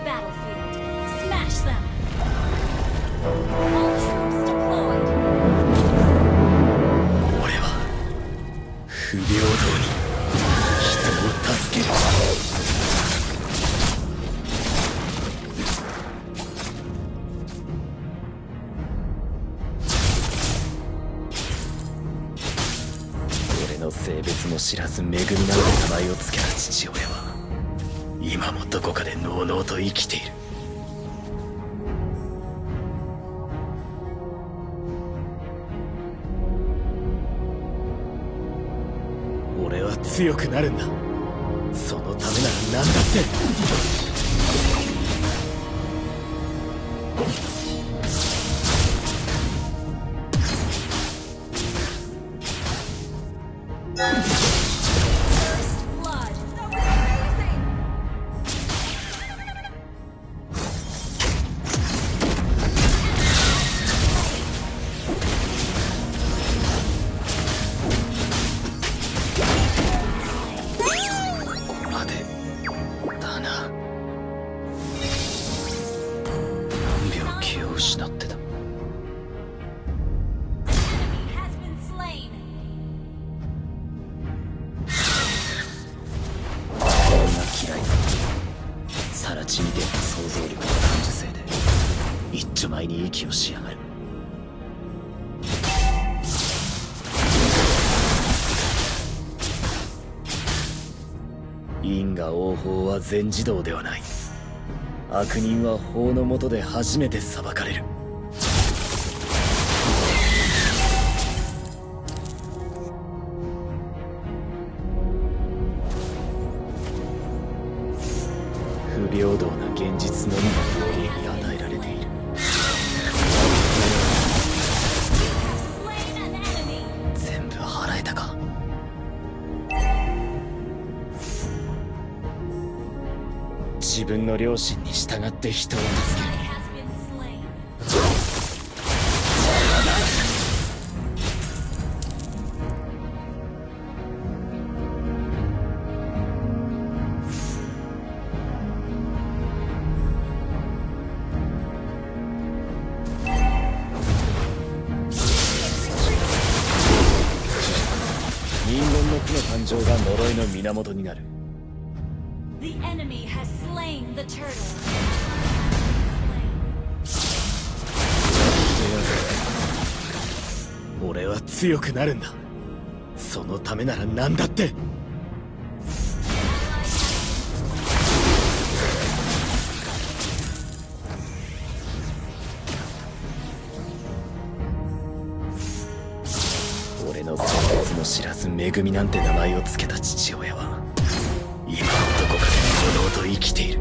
battlefield. Smash them. All troops deployed. 俺は不平等に人を助ける。俺の性別も知らず恵みなどで名前を付けた父親は今もどこかでのうのうと生きている。俺は強くなるんだ。そのためなら何だって。失ってた。俺が嫌いだ。さら地味での想像力の感受性で一丁前に息をしやがる。因果応報は全自動ではない。悪人は法の下で初めて裁かれる。不平等な現実のみが人間に与えられている。全部払えたか。自分の良心に従って人を助ける。人間の負の感情が呪いの源になる。The enemy has slain the turtle. 俺は強くなるんだ。そのためなら何だって。俺の性別も知らず恵みなんて名前を付けた父親は今もどこかでのうのうと生きている。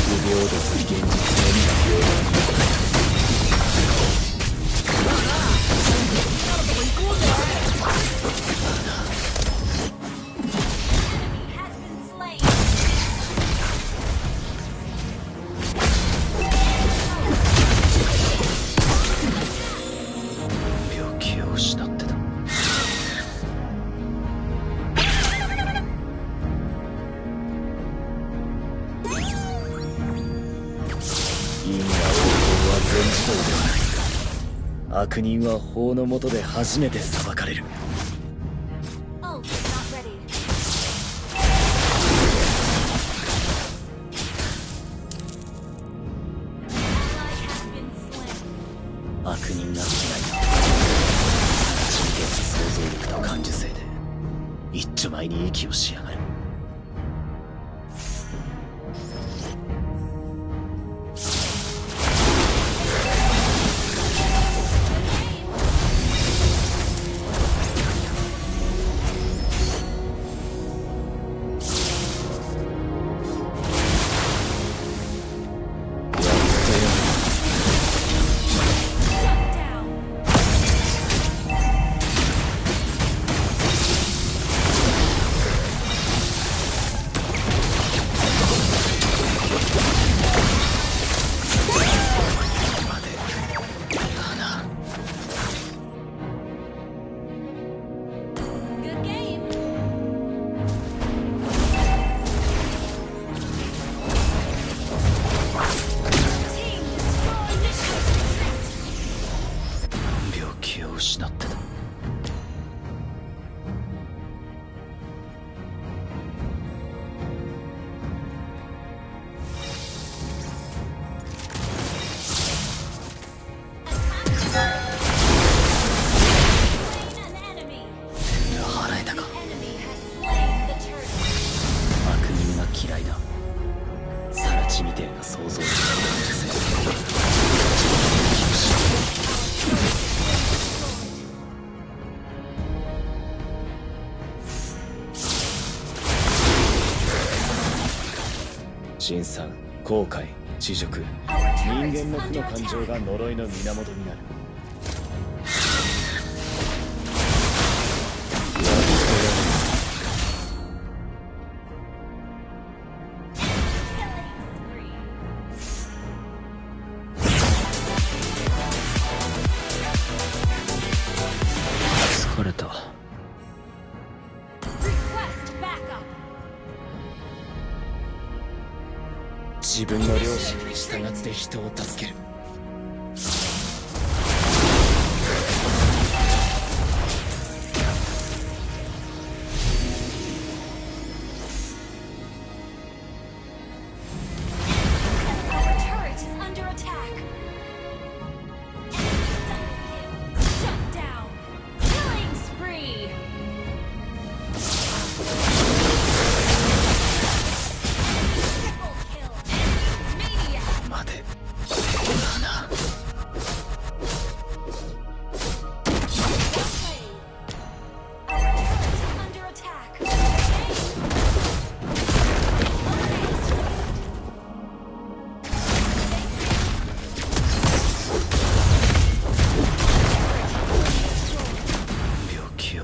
不平等な現実のみが平等に残る。病気を失ってた。因果応報は全自動ではない。悪人は法の下で初めて裁かれる。Ult is not ready. 悪人が嫌いだ。真剣な想像力と感受性で一丁前に息をしやがる。失ってた。払えたか。悪人が嫌いだ。サラチみてえな想像力がうるせえ。辛酸、後悔、恥辱、人間の負の感情が呪いの源になる。疲れた。自分の良心に従って人を助ける。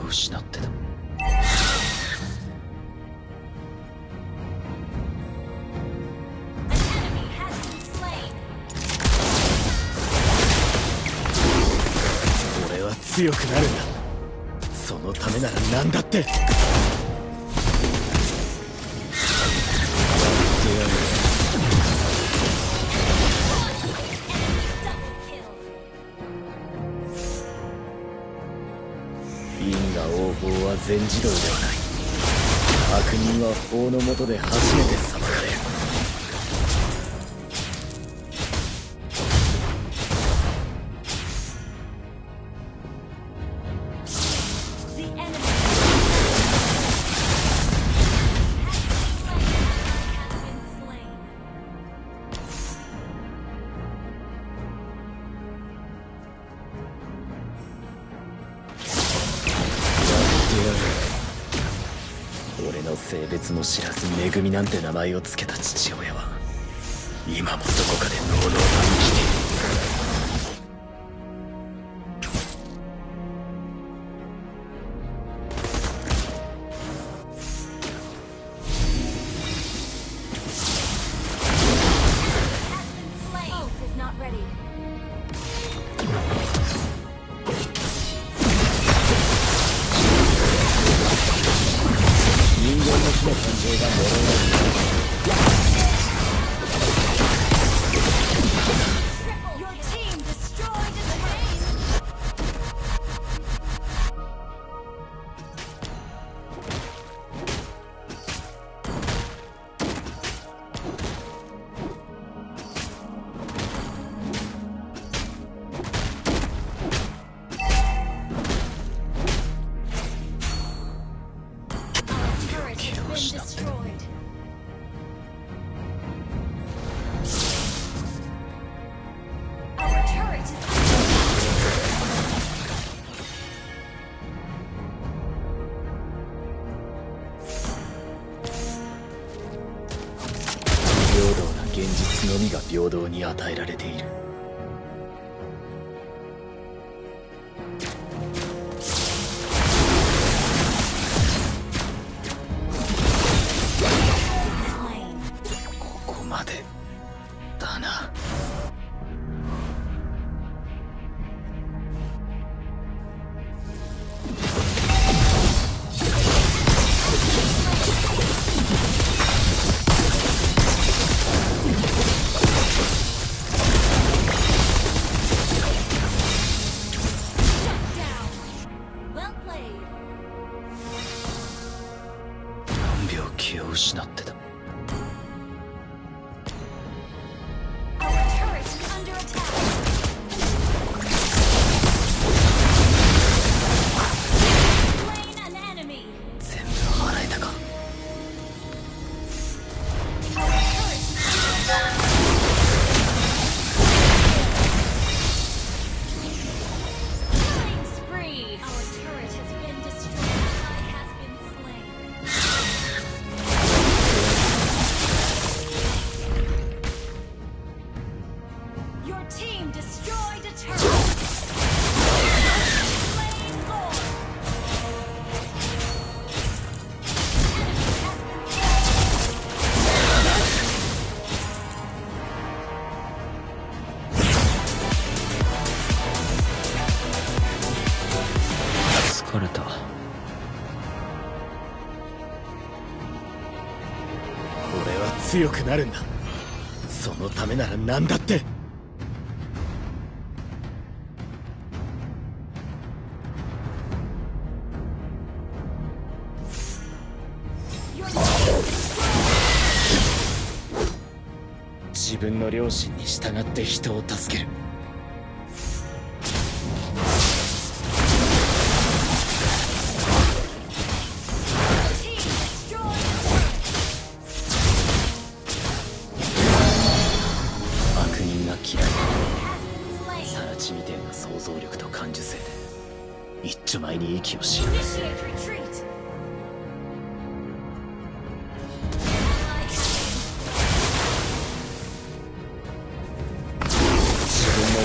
失ってた。俺は強くなるんだ。そのためなら何だって。やってやる。因果応報は全自動ではない。悪人は法の下で初めて裁かれる。俺の性別も知らず「めぐみ」なんて名前を付けた父親は今もどこかでのうのうと生きている。人間の負の感情が呪われる。平等な現実のみが平等に与えられている。ここまでだな。疲れた。俺は強くなるんだ。そのためなら何だって。自分の良心に従って人を助ける。悪人が嫌い。サラチみてえな想像力と感受性で一丁前に息をしやがる。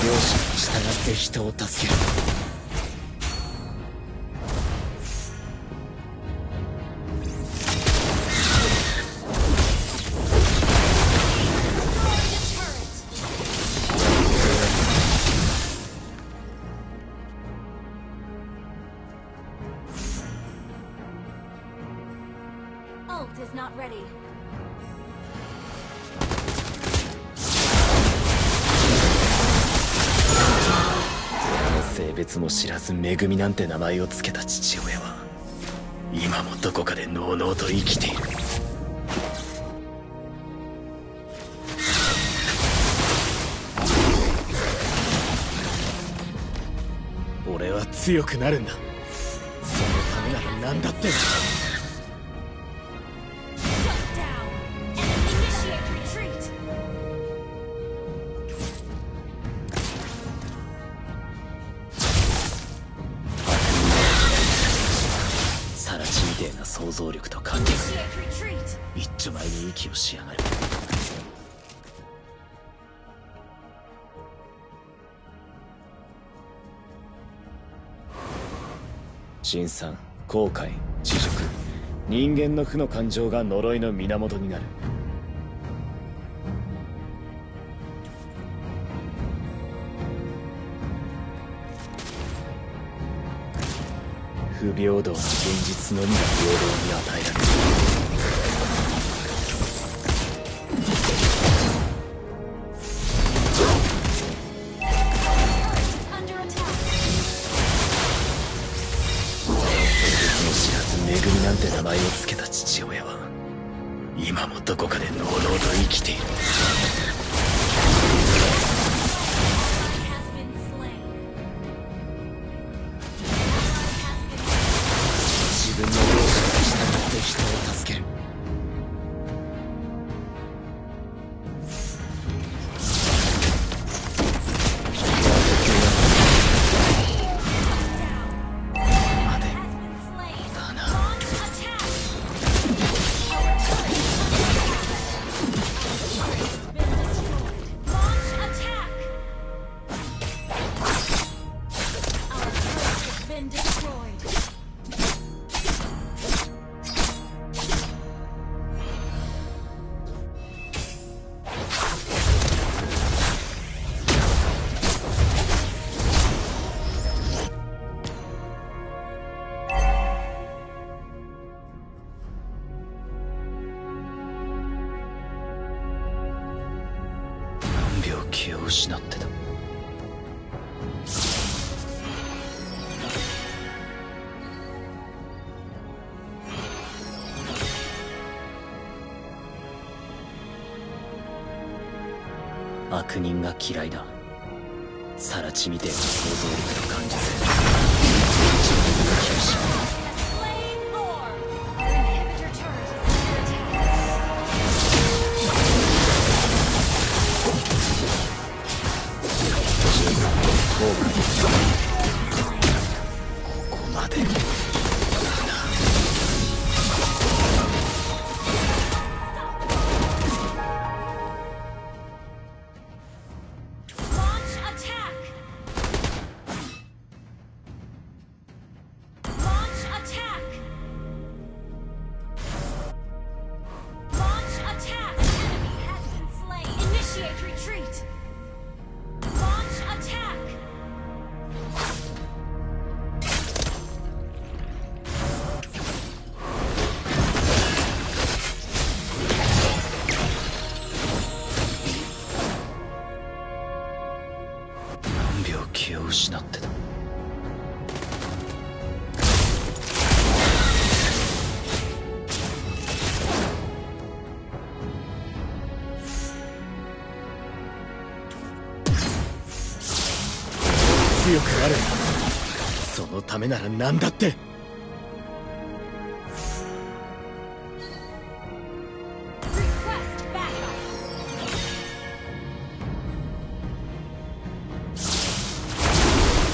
両親に従って人を助ける。Ult is not ready. 性別も知らずめぐみなんて名前をつけた父親は今もどこかでのうのうと生きている。俺は強くなるんだ。そのためなら何だって。サラチみてえな想像力と感受性で一丁前に息をしやがる。辛酸、後悔、恥辱、人間の負の感情が呪いの源になる。不平等な現実のみが平等に与えられる。性別も知らずめぐみなんて名前をつけた父親は今もどこかでのうのうと生きている。自分の両親に従って人を助ける。待てだな。何秒気を失ってた。悪人が嫌いだ。サラチみてえな想像力と感受性で一番に息をしやがる。ここまでだな。失ってた。強くなるんだ。そのためなら何だって。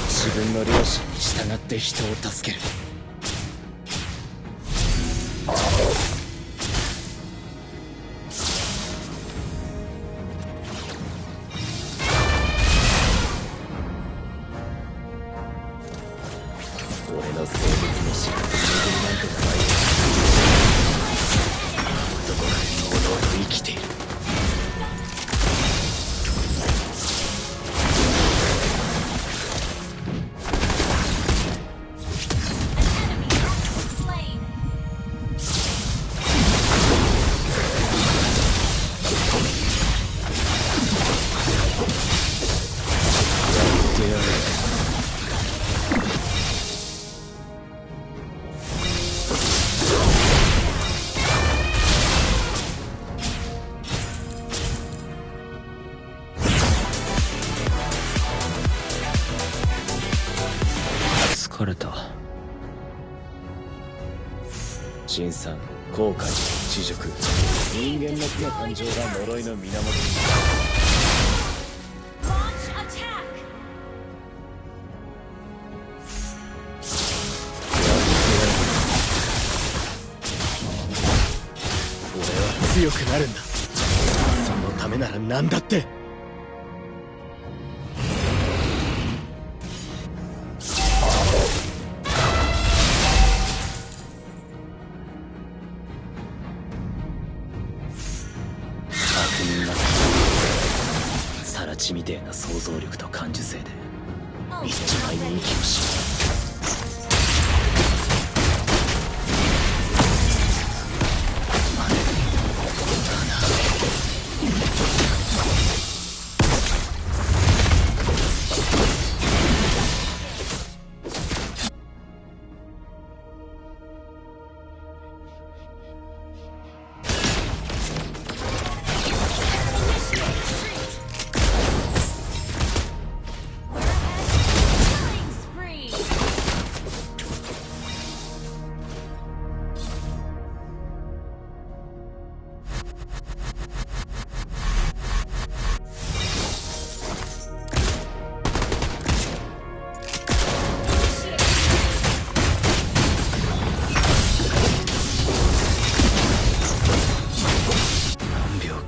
自分の良心に従って人を助ける。俺の性別も知らず恵みなんて名前をどこかで堂々と生きている。疲れた。辛酸、後悔、恥辱、人間の負の感情が呪いの源に。俺は強くなるんだ。そのためなら何だって。サラチみてえな想像力と感受性で一枚に息をし、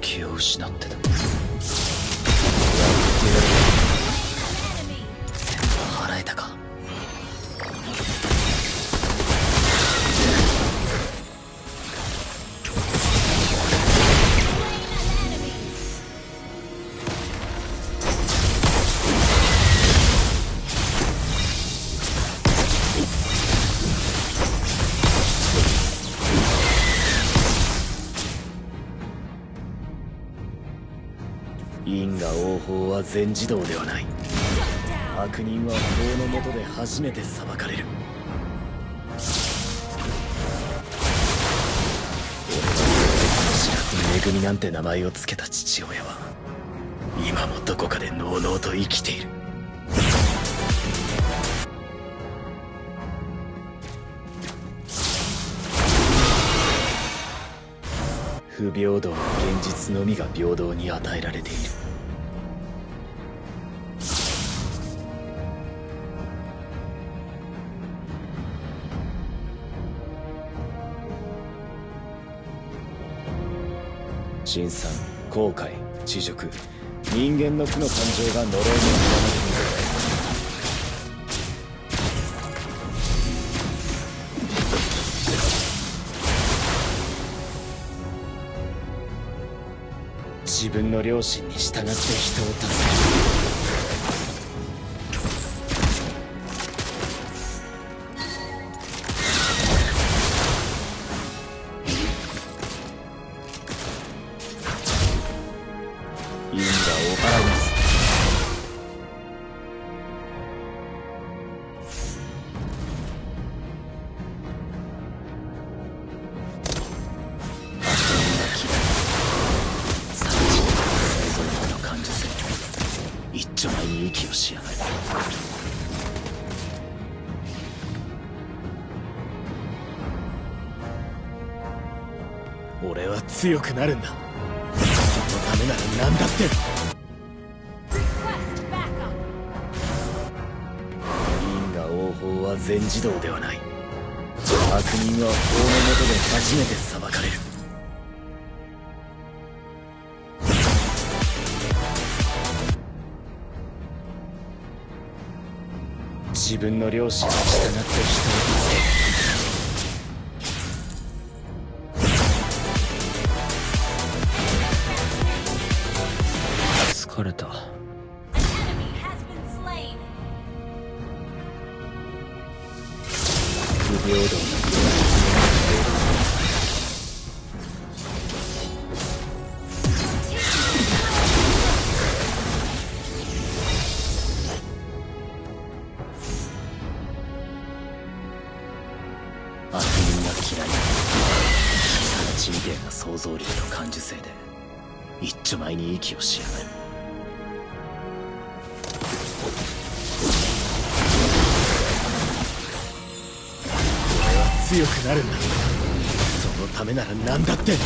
気を失ってた。やってやる。全部払えたか。因果応報は全自動ではない。悪人は法の下で初めて裁かれる。俺は知らず恵みなんて名前を付けた父親は今もどこかでのうのうと生きている。不平等な現実のみが平等に与えられている。辛酸、後悔、恥辱、人間の負の感情が呪いの源に。自分の良心に従って人を助ける。因果を払います。俺は強くなるんだ。そのためなら何だって。 Request backup. 因果応報は全自動ではない。悪人は法の下で初めて裁かれる。自分の良心に従って人を助ける。疲れた。 An enemy has been slain. 不平等な悪人が嫌いだ。直ちみてえな想像力と感受性で一丁前に息をしやがる。俺は強くなるんだ。そのためなら何だって。 Retreat.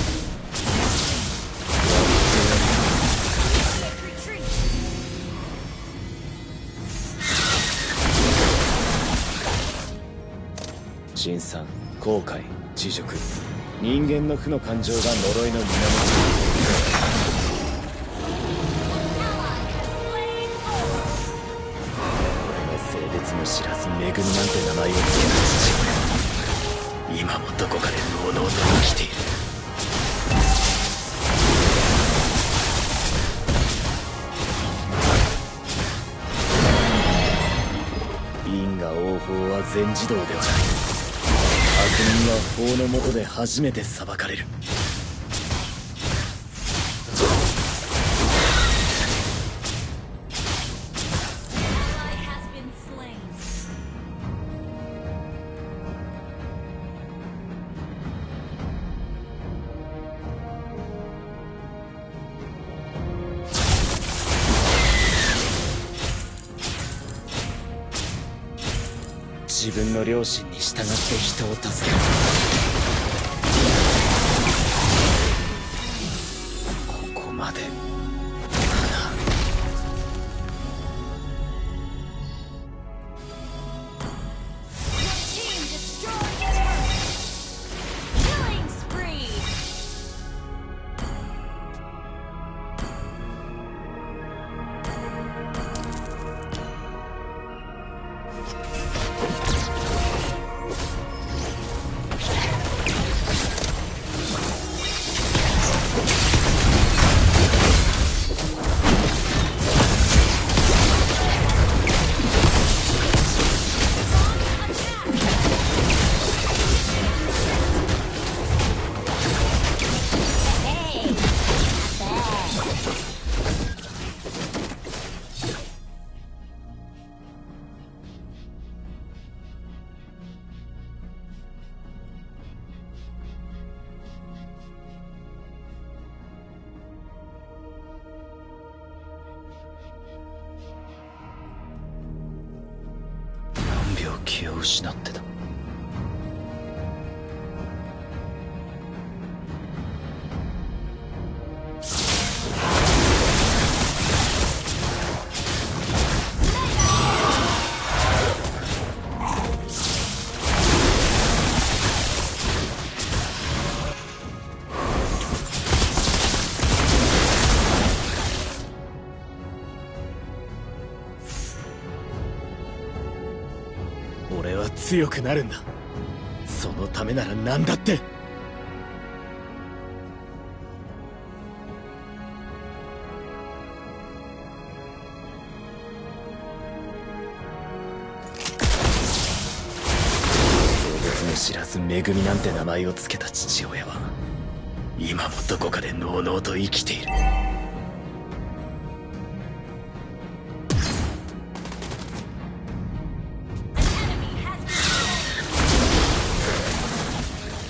辛酸、後悔、恥辱、人間の負の感情が呪いの源。 Slain all. 俺の性別も知らず「めぐみ」なんて名前を付けた父親。今もどこかでのうのうと生きている。因果応報は全自動ではない。悪人は法の下で初めて裁かれる。 Ally has been slain. 自分の良心に従って人を助ける。ここまでかな。 Your team destroyed a turret. Killing spree. 何秒気を失ってた。俺は強くなるんだ。そのためなら何だって。性別も知らず「めぐみ」なんて名前を付けた父親は今もどこかでのうのうと生きている。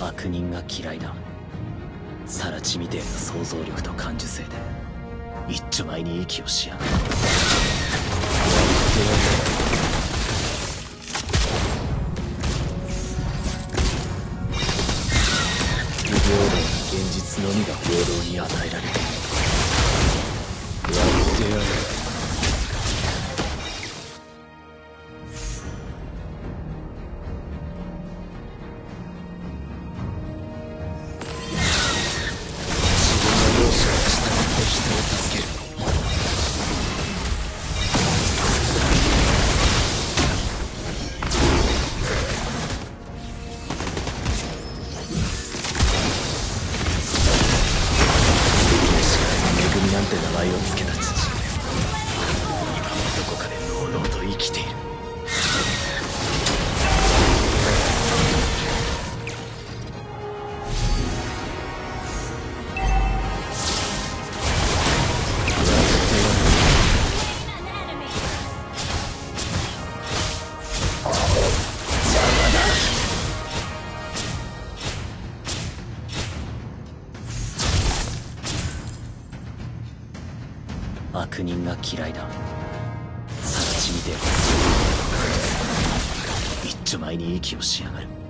悪人が嫌いだ。さら地みてえな想像力と感受性で一丁前に息をしやがる。不平等な現実悪人が嫌いだ。さらちみてえ一丁前に息をしやがる。